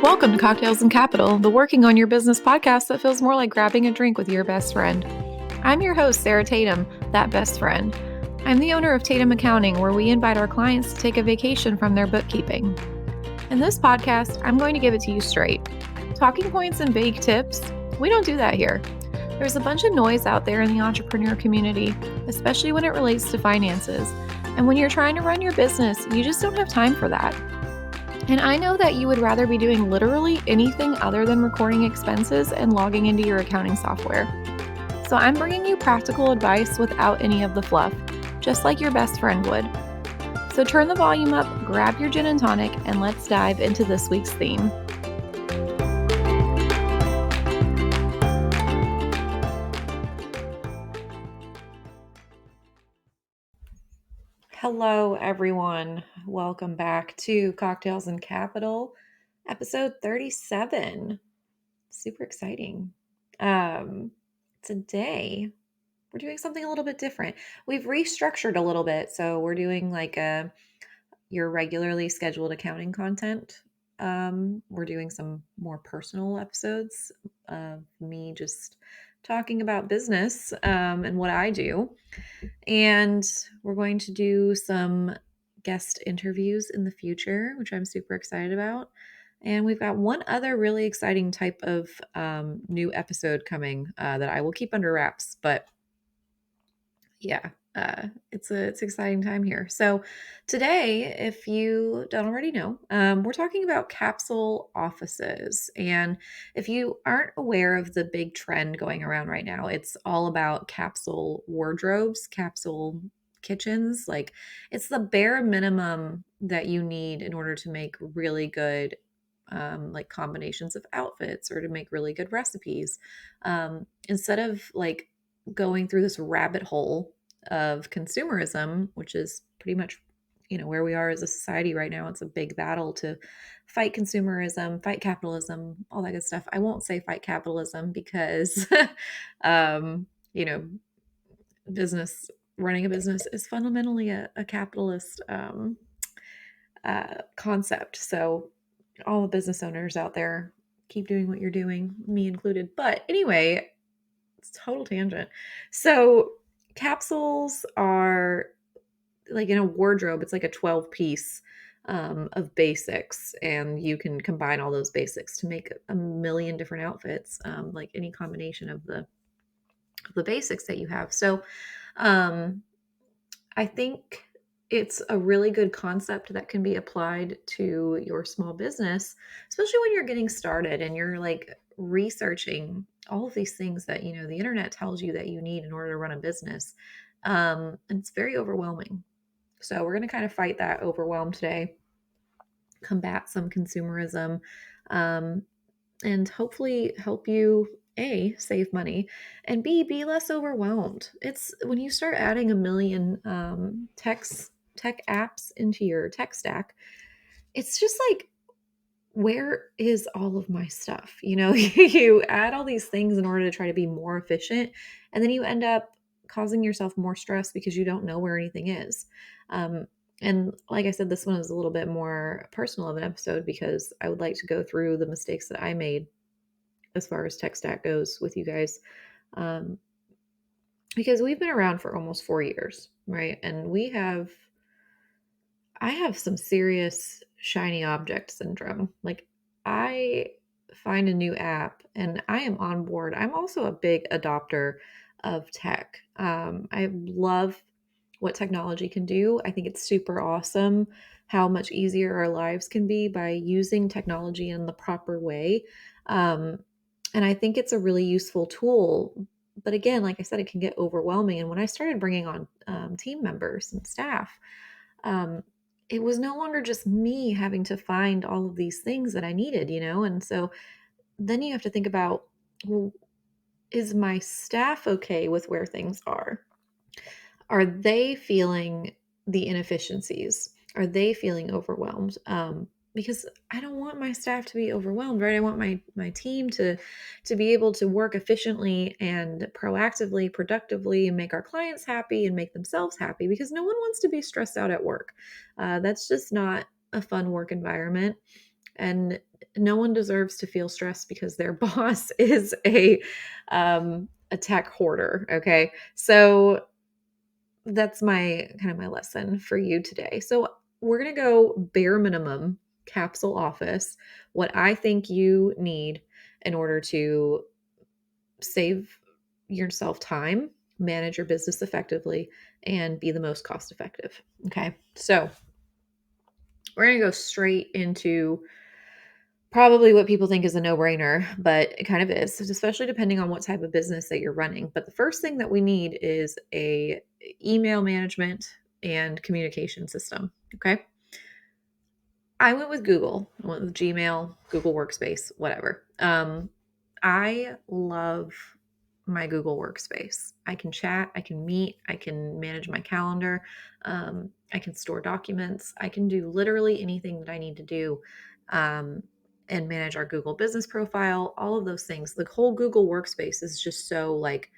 Welcome to Cocktails and Capital, the working on your business podcast that feels more like grabbing a drink with your best friend. I'm your host, Sarah Tatum, that best friend. I'm the owner of Tatum Accounting, where we invite our clients to take a vacation from their bookkeeping. In this podcast, I'm going to give it to you straight. Talking points and vague tips, we don't do that here. There's a bunch of noise out there in the entrepreneur community, especially when it relates to finances. And when you're trying to run your business, you just don't have time for that. And I know that you would rather be doing literally anything other than recording expenses and logging into your accounting software. So I'm bringing you practical advice without any of the fluff, just like your best friend would. So turn the volume up, grab your gin and tonic, and let's dive into this week's theme. Hello, everyone. Welcome back to Cocktails and Capital, episode 37. Super exciting. Today, we're doing something a little bit different. We've restructured a little bit. So we're doing like your regularly scheduled accounting content. We're doing some more personal episodes of me just talking about business and what I do. And we're going to do some guest interviews in the future, which I'm super excited about. And we've got one other really exciting type of new episode coming that I will keep under wraps. But yeah, it's an exciting time here. So today, if you don't already know, we're talking about capsule offices. And if you aren't aware of the big trend going around right now, it's all about capsule wardrobes, capsule kitchens. Like it's the bare minimum that you need in order to make really good like combinations of outfits or to make really good recipes. Instead of like going through this rabbit hole of consumerism, which is pretty much, where we are as a society right now. It's a big battle to fight consumerism, fight capitalism, all that good stuff. I won't say fight capitalism because, um, you know, running a business is fundamentally a capitalist concept. So all the business owners out there, keep doing what you're doing, me included. But anyway, it's a total tangent. So capsules are like in a wardrobe, it's like a 12 piece of basics, and you can combine all those basics to make a million different outfits, like any combination of the basics that you have. So I think it's a really good concept that can be applied to your small business, especially when you're getting started and you're like researching all of these things that, the internet tells you that you need in order to run a business. And it's very overwhelming. So we're going to kind of fight that overwhelm today, combat some consumerism, um, and hopefully help you A, save money, and B, be less overwhelmed. It's when you start adding a million tech apps into your tech stack, it's just like, where is all of my stuff? You add all these things in order to try to be more efficient, and then you end up causing yourself more stress because you don't know where anything is. Um, and like I said, this one is a little bit more personal of an episode because I would like to go through the mistakes that I made as far as tech stack goes with you guys. Um, because we've been around for almost 4 years, right? And I have some serious shiny object syndrome. Like, I find a new app and I am on board. I'm also a big adopter of tech. I love what technology can do. I think it's super awesome how much easier our lives can be by using technology in the proper way. Um, and I think it's a really useful tool. But again, like I said, it can get overwhelming. And when I started bringing on team members and staff, um, it was no longer just me having to find all of these things that I needed, And so then you have to think about, well, is my staff okay with where things are? Are they feeling the inefficiencies? Are they feeling overwhelmed? Because I don't want my staff to be overwhelmed, right? I want my team to be able to work efficiently and proactively, productively, and make our clients happy and make themselves happy. Because no one wants to be stressed out at work. That's just not a fun work environment. And no one deserves to feel stressed because their boss is a tech hoarder. Okay. So that's my kind of my lesson for you today. So we're going to go bare minimum capsule office, what I think you need in order to save yourself time, manage your business effectively, and be the most cost effective. Okay. So we're going to go straight into probably what people think is a no-brainer, but it kind of is, especially depending on what type of business that you're running. But the first thing that we need is a email management and communication system. Okay. I went with Google. I went with Gmail, Google Workspace, whatever. I love my Google Workspace. I can chat, I can meet, I can manage my calendar, I can store documents, I can do literally anything that I need to do, um, and manage our Google business profile, all of those things. The whole Google Workspace is just so like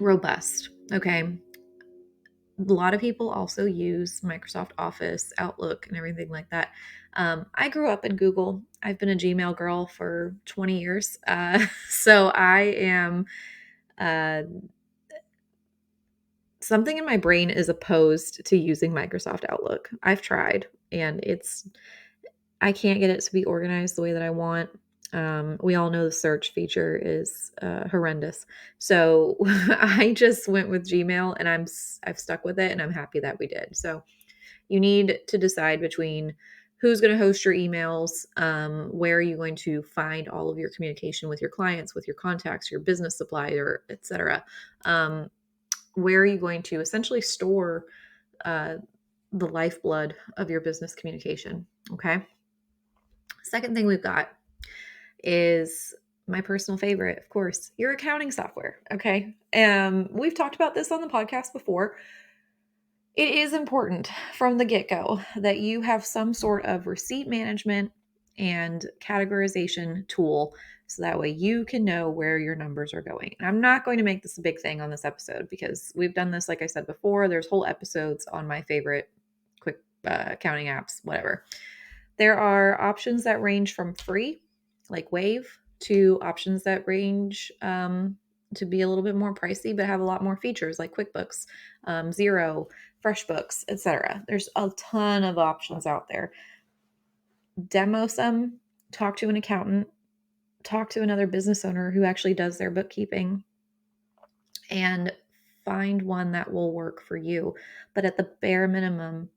robust. Okay. A lot of people also use Microsoft Office, Outlook, and everything like that. I grew up in Google. I've been a Gmail girl for 20 years. So I am, uh, something in my brain is opposed to using Microsoft Outlook. I've tried and I can't get it to be organized the way that I want. We all know the search feature is horrendous. So I just went with Gmail and I've stuck with it and I'm happy that we did. So you need to decide between who's going to host your emails, where are you going to find all of your communication with your clients, with your contacts, your business supplier, etc. Where are you going to essentially store uh, the lifeblood of your business communication? Okay. Second thing we've got is my personal favorite, of course, your accounting software. Okay. We've talked about this on the podcast before. It is important from the get go that you have some sort of receipt management and categorization tool so that way you can know where your numbers are going. And I'm not going to make this a big thing on this episode because we've done this, like I said before, there's whole episodes on my favorite quick accounting apps, whatever. There are options that range from free, like Wave, to options that range to be a little bit more pricey, but have a lot more features like QuickBooks, Zero, FreshBooks, etc. There's a ton of options out there. Demo some, talk to an accountant, talk to another business owner who actually does their bookkeeping, and find one that will work for you. But at the bare minimum,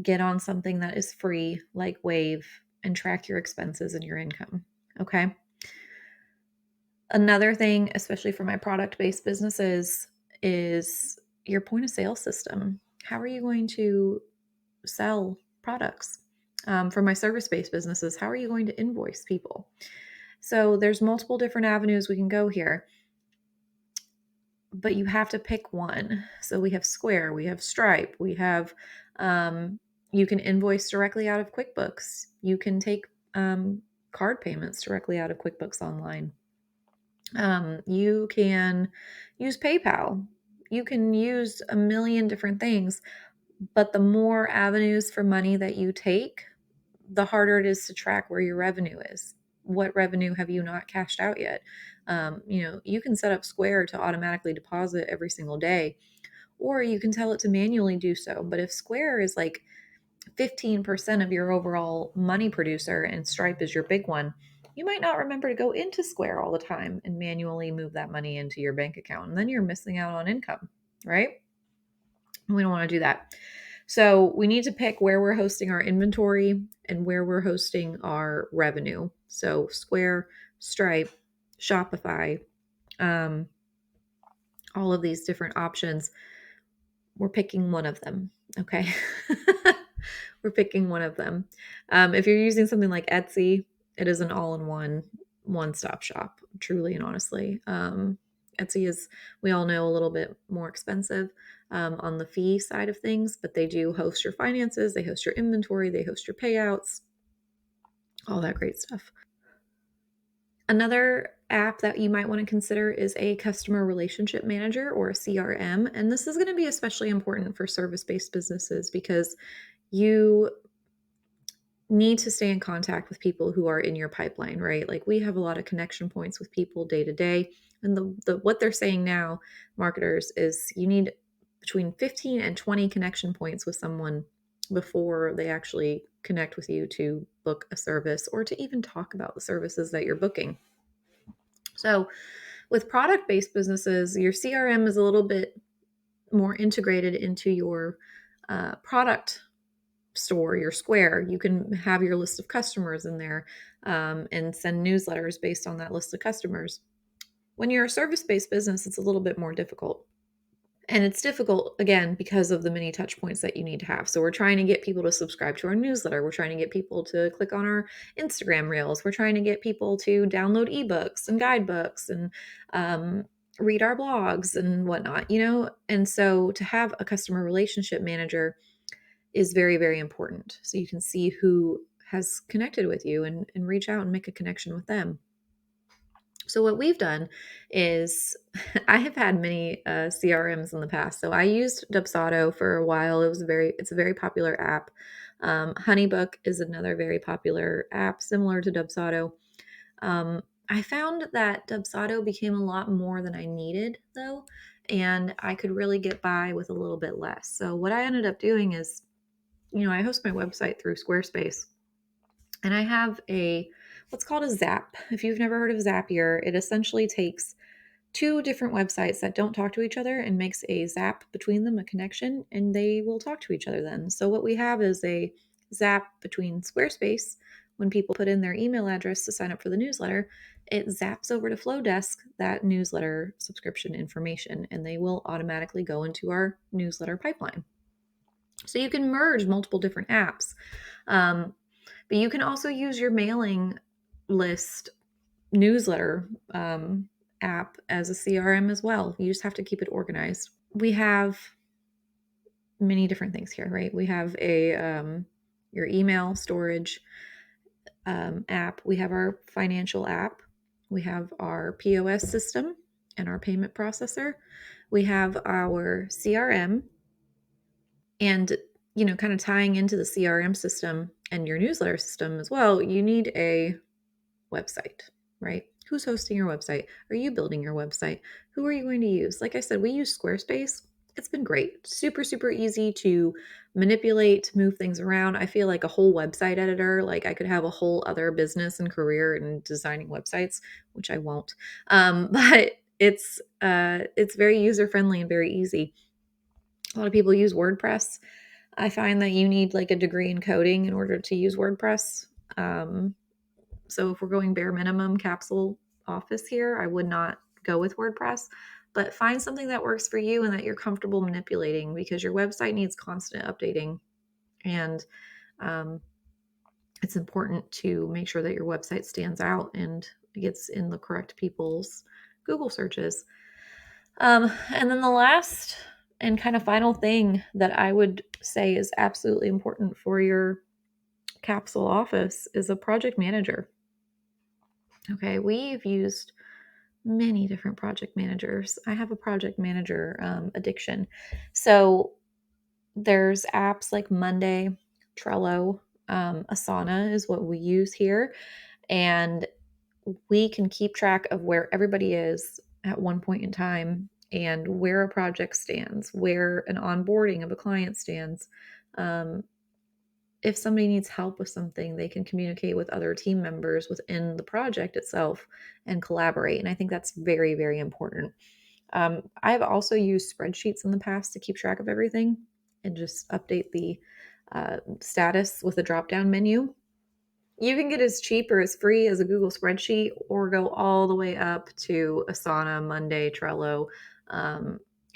get on something that is free like Wave and track your expenses and your income. Okay. Another thing, especially for my product-based businesses, is your point of sale system. How are you going to sell products? For my service-based businesses, how are you going to invoice people? So there's multiple different avenues we can go here, but you have to pick one. So we have Square, we have Stripe, we have, you can invoice directly out of QuickBooks. You can take card payments directly out of QuickBooks Online. You can use PayPal. You can use a million different things, but the more avenues for money that you take, the harder it is to track where your revenue is. What revenue have you not cashed out yet? You can set up Square to automatically deposit every single day, or you can tell it to manually do so. But if Square is like 15% of your overall money producer and Stripe is your big one, you might not remember to go into Square all the time and manually move that money into your bank account. And then you're missing out on income, right? We don't want to do that. So we need to pick where we're hosting our inventory and where we're hosting our revenue. So Square, Stripe, Shopify, all of these different options. We're picking one of them. Okay. We're picking one of them. If you're using something like Etsy, it is an all-in-one, one-stop shop, truly and honestly. Etsy is, we all know, a little bit more expensive on the fee side of things, but they do host your finances, they host your inventory, they host your payouts, all that great stuff. Another app that you might want to consider is a customer relationship manager or a CRM. And this is going to be especially important for service-based businesses because you need to stay in contact with people who are in your pipeline, right? Like we have a lot of connection points with people day to day. And the what they're saying now, marketers, is you need between 15 and 20 connection points with someone before they actually connect with you to book a service or to even talk about the services that you're booking. So with product-based businesses, your CRM is a little bit more integrated into your product store, your Square. You can have your list of customers in there and send newsletters based on that list of customers. When you're a service-based business, it's a little bit more difficult. And it's difficult, again, because of the many touch points that you need to have. So we're trying to get people to subscribe to our newsletter. We're trying to get people to click on our Instagram reels. We're trying to get people to download ebooks and guidebooks and read our blogs and whatnot, you know? And so to have a customer relationship manager is very, very important. So you can see who has connected with you and reach out and make a connection with them. So what we've done is I have had many CRMs in the past. So I used Dubsado for a while. It's a very popular app. HoneyBook is another very popular app similar to Dubsado. I found that Dubsado became a lot more than I needed though, and I could really get by with a little bit less. So what I ended up doing is, I host my website through Squarespace, and I have what's called a Zap. If you've never heard of Zapier, it essentially takes two different websites that don't talk to each other and makes a Zap between them, a connection, and they will talk to each other then. So what we have is a Zap between Squarespace. When people put in their email address to sign up for the newsletter, it zaps over to Flowdesk that newsletter subscription information, and they will automatically go into our newsletter pipeline. So you can merge multiple different apps. But you can also use your mailing list newsletter app as a CRM as well. You just have to keep it organized. We have many different things here, right? We have your email storage app. We have our financial app. We have our POS system and our payment processor. We have our CRM. And, kind of tying into the CRM system and your newsletter system as well, you need a website, right? Who's hosting your website? Are you building your website? Who are you going to use? Like I said, we use Squarespace. It's been great. Super, super easy to manipulate, move things around. I feel like a whole website editor, like I could have a whole other business and career in designing websites, which I won't. But it's very user friendly and very easy. A lot of people use WordPress. I find that you need like a degree in coding in order to use WordPress. So if we're going bare minimum Capsule Office here, I would not go with WordPress, but find something that works for you and that you're comfortable manipulating, because your website needs constant updating. And it's important to make sure that your website stands out and gets in the correct people's Google searches. And then the last and kind of final thing that I would say is absolutely important for your Capsule office is a project manager. Okay, we've used many different project managers. I have a project manager addiction. So there's apps like Monday, Trello, Asana is what we use here. And we can keep track of where everybody is at one point in time and where a project stands, where an onboarding of a client stands. If somebody needs help with something, they can communicate with other team members within the project itself and collaborate. And I think that's very, very important. I've also used spreadsheets in the past to keep track of everything and just update the status with a drop down menu. You can get as cheap or as free as a Google spreadsheet, or go all the way up to Asana, Monday, Trello,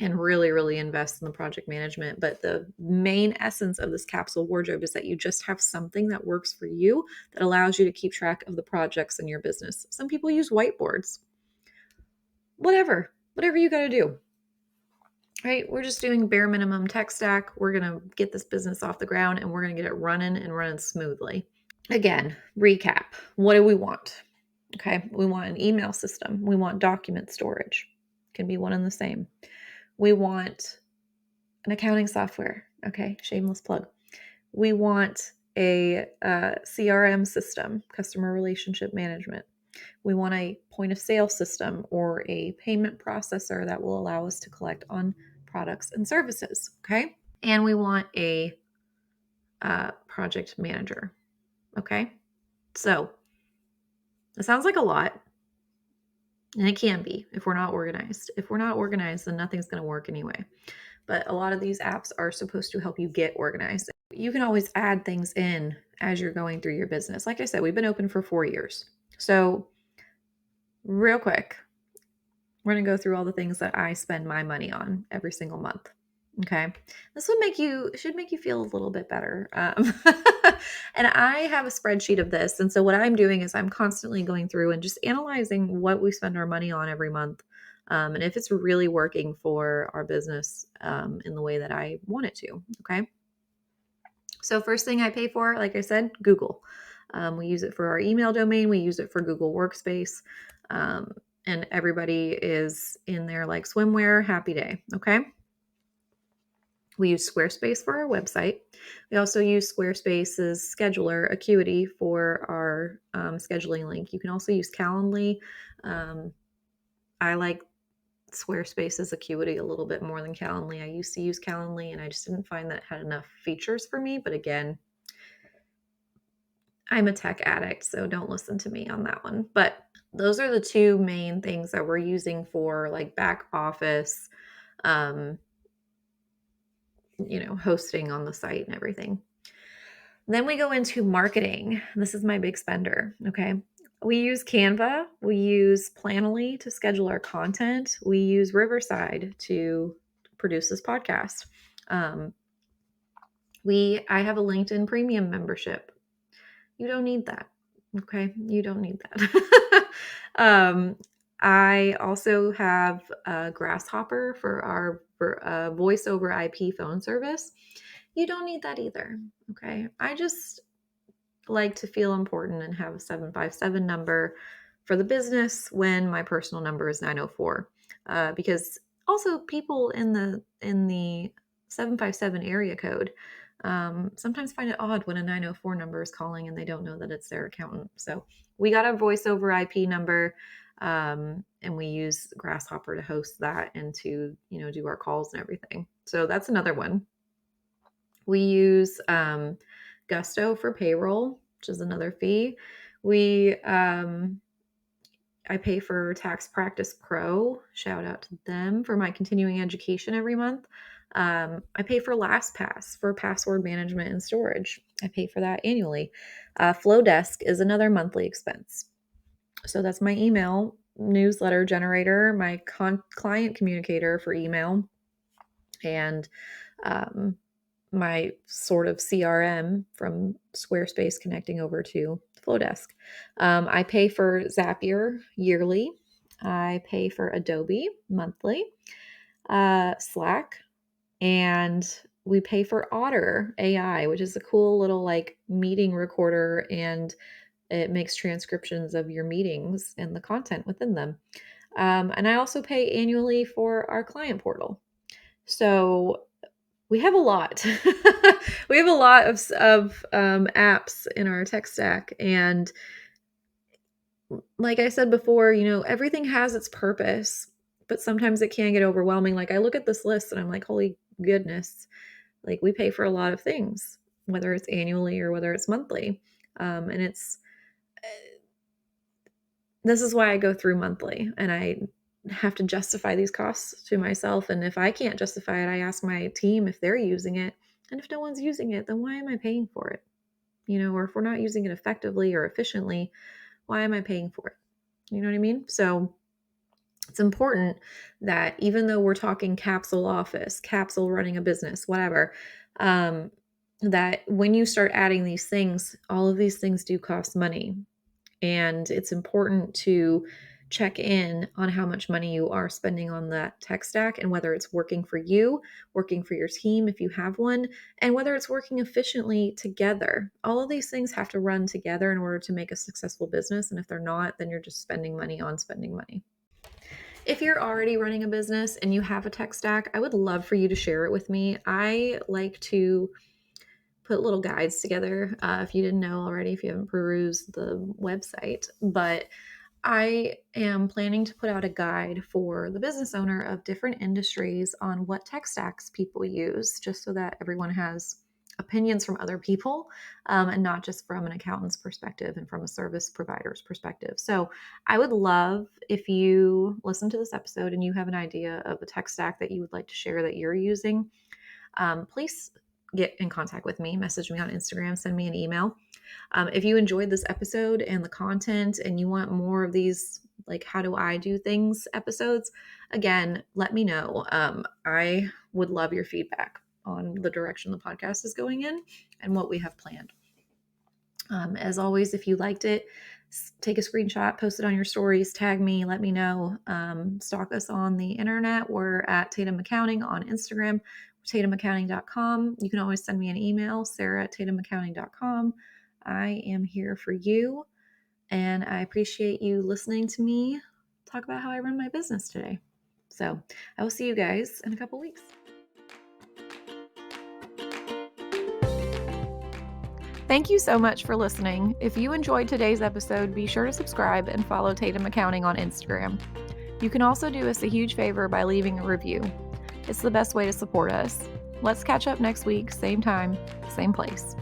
and really, really invest in the project management. But the main essence of this capsule wardrobe is that you just have something that works for you that allows you to keep track of the projects in your business. Some people use whiteboards. Whatever you got to do. Right? We're just doing bare minimum tech stack. We're going to get this business off the ground and we're going to get it running smoothly. Again, recap. What do we want? Okay, we want an email system. We want document storage. Can be one and the same. We want an accounting software. Okay, shameless plug. We want a CRM system, customer relationship management. We want a point of sale system or a payment processor that will allow us to collect on products and services. Okay. And we want a project manager. Okay. So it sounds like a lot. And it can be if we're not organized. If we're not organized, then nothing's going to work anyway. But a lot of these apps are supposed to help you get organized. You can always add things in as you're going through your business. Like I said, we've been open for 4 years. So, real quick, we're going to go through all the things that I spend my money on every single month. Okay. This should make you feel a little bit better. And I have a spreadsheet of this. And so what I'm doing is I'm constantly going through and just analyzing what we spend our money on every month. And if it's really working for our business in the way that I want it to. Okay. So first thing I pay for, like I said, Google. We use it for our email domain. We use it for Google Workspace. And everybody is in there like swimwear, happy day. Okay. We use SquareSpace for our website. We also use Squarespace's scheduler, Acuity, for our scheduling link. You can also use Calendly. I like Squarespace's Acuity a little bit more than Calendly. I used to use Calendly, and I just didn't find that it had enough features for me. But again, I'm a tech addict, so don't listen to me on that one. But those are the two main things that we're using for like back office, hosting on the site and everything. Then we go into marketing. This is my big spender. Okay. We use Canva. We use Planoly to schedule our content. We use Riverside to produce this podcast. I have a LinkedIn premium membership. You don't need that. Okay. You don't need that. I also have a Grasshopper for our voice over IP phone service. You don't need that either. Okay. I just like to feel important and have a 757 number for the business when my personal number is 904. Because also people in the 757 area code sometimes find it odd when a 904 number is calling and they don't know that it's their accountant. So we got a voice over IP number, and we use Grasshopper to host that and to do our calls and everything. So that's another one. We use Gusto for payroll, which is another fee. I pay for Tax Practice Pro. Shout out to them for my continuing education every month. I pay for LastPass for password management and storage. I pay for that annually. Flowdesk is another monthly expense. So that's my email newsletter generator, my client communicator for email, and my sort of CRM from Squarespace connecting over to Flowdesk. I pay for Zapier yearly. I pay for Adobe monthly, Slack, and we pay for Otter AI, which is a cool little like meeting recorder, and it makes transcriptions of your meetings and the content within them. And I also pay annually for our client portal. So we have a lot. We have a lot of apps in our tech stack. And like I said before, everything has its purpose, but sometimes it can get overwhelming. Like I look at this list and I'm like, holy goodness, like we pay for a lot of things, whether it's annually or whether it's monthly. And this is why I go through monthly, and I have to justify these costs to myself. And if I can't justify it, I ask my team if they're using it. And if no one's using it, then why am I paying for it? Or if we're not using it effectively or efficiently, why am I paying for it? You know what I mean? So it's important that even though we're talking Capsule office, Capsule running a business, whatever, that when you start adding these things, all of these things do cost money. And it's important to check in on how much money you are spending on that tech stack and whether it's working for you, working for your team if you have one, and whether it's working efficiently together. All of these things have to run together in order to make a successful business. And if they're not, then you're just spending money on spending money. If you're already running a business and you have a tech stack, I would love for you to share it with me. I like to put little guides together, if you didn't know already, if you haven't perused the website. But I am planning to put out a guide for the business owner of different industries on what tech stacks people use, just so that everyone has opinions from other people, and not just from an accountant's perspective and from a service provider's perspective. So I would love if you listen to this episode and you have an idea of a tech stack that you would like to share that you're using. Please get in contact with me, message me on Instagram, send me an email. If you enjoyed this episode and the content and you want more of these, like, how do I do things episodes, again, let me know. I would love your feedback on the direction the podcast is going in and what we have planned. As always, if you liked it, take a screenshot, post it on your stories, tag me, let me know. Stalk us on the internet. We're at Tatum Accounting on Instagram, tatumaccounting.com. You can always send me an email, sarah@tatumaccounting.com. I am here for you, and I appreciate you listening to me talk about how I run my business today. So I will see you guys in a couple weeks. Thank you so much for listening. If you enjoyed today's episode, be sure to subscribe and follow Tatum Accounting on Instagram. You can also do us a huge favor by leaving a review. It's the best way to support us. Let's catch up next week, same time, same place.